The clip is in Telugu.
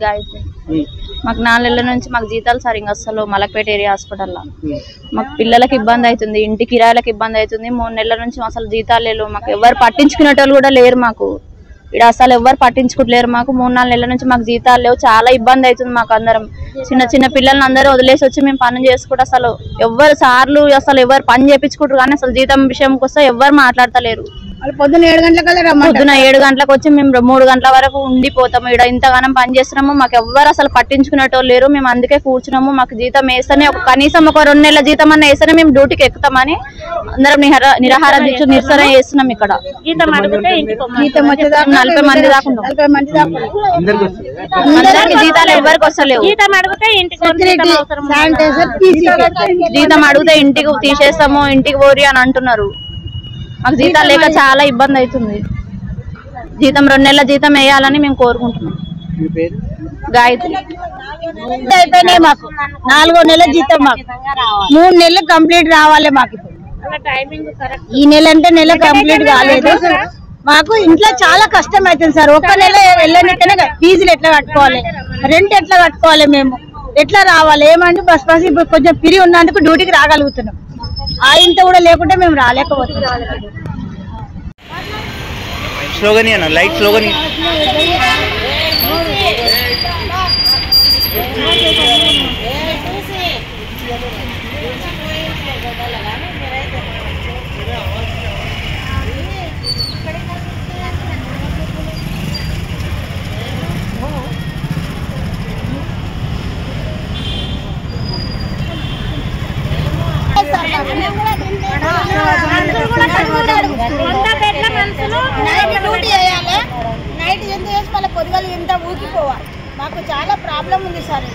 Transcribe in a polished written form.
గాయత్రి. మాకు 4 నెలల నుంచి మాకు జీతాలు సరిగ్గా అసలు మలక్పేట ఏరియా హాస్పిటల్లో మాకు పిల్లలకి ఇబ్బంది అవుతుంది, ఇంటి కిరాయిలకు ఇబ్బంది అవుతుంది. 3 నెలల నుంచి అసలు జీతాలు లేవు. మాకు ఎవరు పట్టించుకునేటోళ్ళు కూడా లేరు. మాకు ఇక్కడ అసలు ఎవరు పట్టించుకుంటలేరు. మాకు 3-4 నెలల నుంచి మాకు జీతాలు లేవు. చాలా ఇబ్బంది అవుతుంది. మాకు అందరం చిన్న పిల్లల్ని అందరూ వదిలేసి వచ్చి మేము పని చేసుకుంటే అసలు ఎవరు సార్లు అసలు ఎవరు పని చేయించుకుంటారు కానీ అసలు జీతం విషయంకి వస్తే ఎవరు మాట్లాడతలేరు. పొద్దున్న 7 గంటలకు వచ్చి మేము 3 గంటల వరకు ఉండిపోతాము. ఇక్కడ ఇంతగానం పని చేస్తున్నాము. మాకు ఎవ్వరు అసలు పట్టించుకునేటోళ్ళు లేరు. మేము అందుకే కూర్చున్నాము. మాకు జీతం వేస్తేనే కనీసం ఒక 2 నెలల జీతం అన్న వేస్తేనే మేము డ్యూటీకి ఎక్కుతామని అందరం నిరాహార దీక్ష నిరసన చేస్తున్నాం. ఇక్కడ జీతం అడిగితే 40 మంది దాకా అందరికి జీతాలు ఎవరికి వస్తలేవు. జీతం అడిగితే ఇంటికి తీసేస్తాము, ఇంటికి పోరి అని అంటున్నారు. మాకు జీతాలు లేక చాలా ఇబ్బంది అవుతుంది. జీతం 2 నెలల జీతం వేయాలని మేము కోరుకుంటున్నాం. గాయత్రి. అయిపోయినాయి మాకు 4వ నెల జీతం, మాకు 3 నెలలు కంప్లీట్ రావాలి. మాకు ఈ నెల అంటే నెల కంప్లీట్ కాలేదు. మాకు ఇంట్లో చాలా కష్టం అవుతుంది సార్. 1 నెల వెళ్ళనికనే ఫీజులు ఎట్లా కట్టుకోవాలి, రెంట్ ఎట్లా కట్టుకోవాలి, మేము ఎట్లా రావాలి ఏమంటే బస్ ఇప్పుడు కొంచెం ఫ్రీ ఉన్నందుకు డ్యూటీకి రాగలుగుతున్నాం. ఇంత కూడా లేకుంటే మేము రాలేకపోతున్నాం. స్లోగన్ అన్న లైట్ స్లోగన్ నైట్ ఎంత చేసి మళ్ళీ పొద్దుగాలు ఎంత ఊగిపోవాలి. మాకు చాలా ప్రాబ్లం ఉంది సార్.